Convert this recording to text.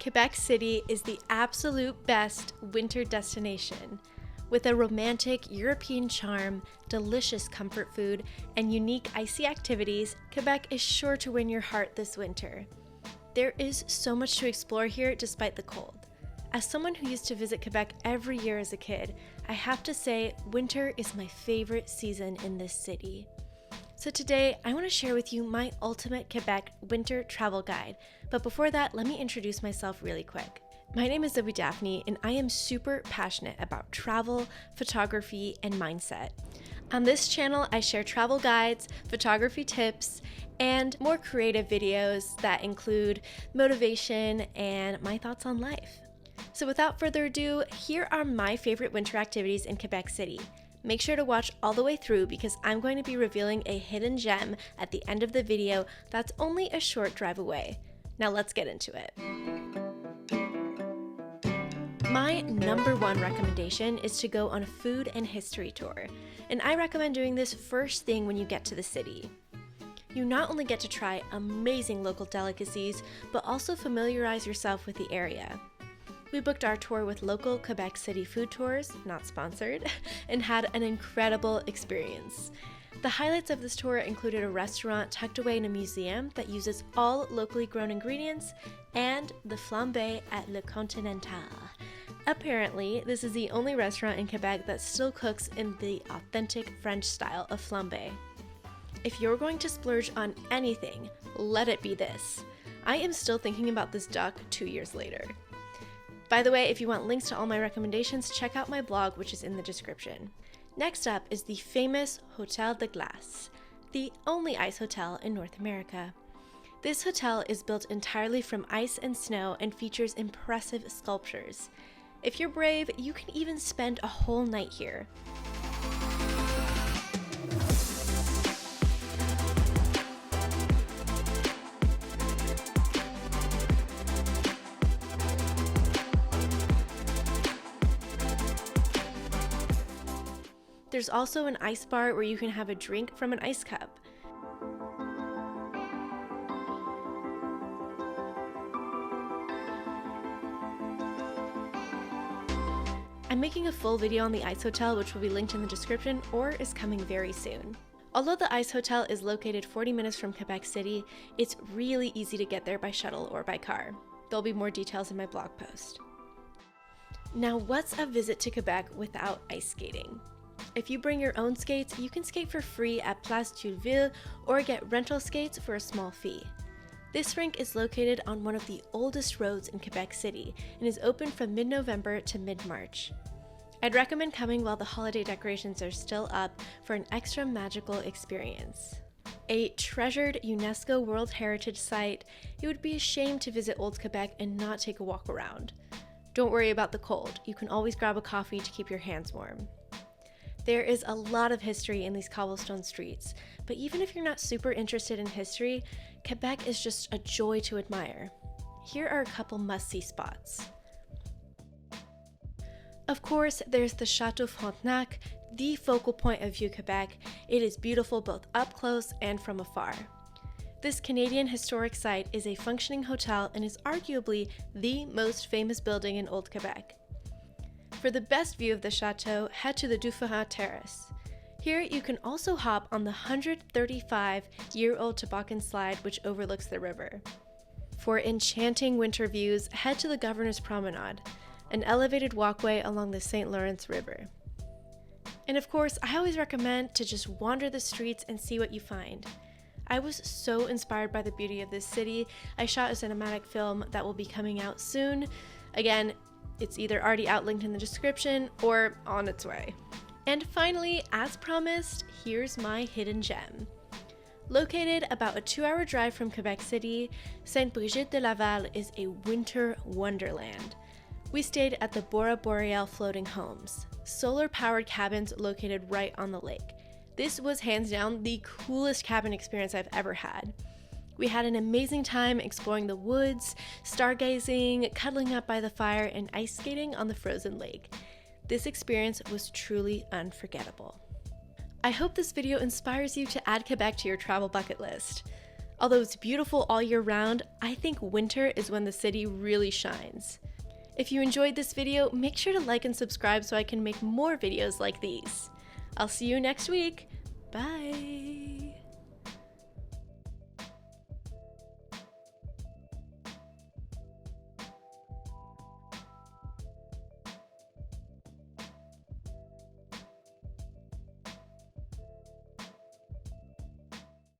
Quebec City is the absolute best winter destination. With a romantic European charm, delicious comfort food, and unique icy activities, Quebec is sure to win your heart this winter. There is so much to explore here despite the cold. As someone who used to visit Quebec every year as a kid, I have to say winter is my favorite season in this city. So today, I want to share with you my ultimate Quebec winter travel guide. But before that, let me introduce myself really quick. My name is Zoe-Daphnee, and I am super passionate about travel, photography, and mindset. On this channel, I share travel guides, photography tips, and more creative videos that include motivation and my thoughts on life. So without further ado, here are my favorite winter activities in Quebec City. Make sure to watch all the way through because I'm going to be revealing a hidden gem at the end of the video that's only a short drive away. Now let's get into it. My number one recommendation is to go on a food and history tour, and I recommend doing this first thing when you get to the city. You not only get to try amazing local delicacies, but also familiarize yourself with the area. We booked our tour with local Quebec City food tours, not sponsored, and had an incredible experience. The highlights of this tour included a restaurant tucked away in a museum that uses all locally grown ingredients and the flambé at Le Continental. Apparently, this is the only restaurant in Quebec that still cooks in the authentic French style of flambé. If you're going to splurge on anything, let it be this. I am still thinking about this duck 2 years later. By the way, if you want links to all my recommendations, check out my blog, which is in the description. Next up is the famous Hôtel de Glace, the only ice hotel in North America. This hotel is built entirely from ice and snow and features impressive sculptures. If you're brave, you can even spend a whole night here. There's also an ice bar where you can have a drink from an ice cup. I'm making a full video on the Ice Hotel, which will be linked in the description or is coming very soon. Although the Ice Hotel is located 40 minutes from Quebec City, it's really easy to get there by shuttle or by car. There'll be more details in my blog post. Now, what's a visit to Quebec without ice skating? If you bring your own skates, you can skate for free at Place Tulleville or get rental skates for a small fee. This rink is located on one of the oldest roads in Quebec City and is open from mid-November to mid-March. I'd recommend coming while the holiday decorations are still up for an extra magical experience. A treasured UNESCO World Heritage Site, it would be a shame to visit Old Quebec and not take a walk around. Don't worry about the cold, you can always grab a coffee to keep your hands warm. There is a lot of history in these cobblestone streets, but even if you're not super interested in history, Quebec is just a joy to admire. Here are a couple must-see spots. Of course, there's the Château Frontenac, the focal point of Vieux Quebec. It is beautiful both up close and from afar. This Canadian historic site is a functioning hotel and is arguably the most famous building in Old Quebec. For the best view of the chateau, head to the Dufferin Terrace. Here you can also hop on the 135-year-old toboggan slide which overlooks the river. For enchanting winter views, head to the Governor's Promenade, an elevated walkway along the St. Lawrence River. And of course, I always recommend to just wander the streets and see what you find. I was so inspired by the beauty of this city. I shot a cinematic film that will be coming out soon. Again, it's either already outlinked in the description or on its way. And finally, as promised, here's my hidden gem. Located about a 2-hour drive from Quebec City, Sainte-Brigitte-de-Laval is a winter wonderland. We stayed at the Bora Boreal Floating Homes, solar-powered cabins located right on the lake. This was hands down the coolest cabin experience I've ever had. We had an amazing time exploring the woods, stargazing, cuddling up by the fire, and ice skating on the frozen lake. This experience was truly unforgettable. I hope this video inspires you to add Quebec to your travel bucket list. Although it's beautiful all year round, I think winter is when the city really shines. If you enjoyed this video, make sure to like and subscribe so I can make more videos like these. I'll see you next week. Bye!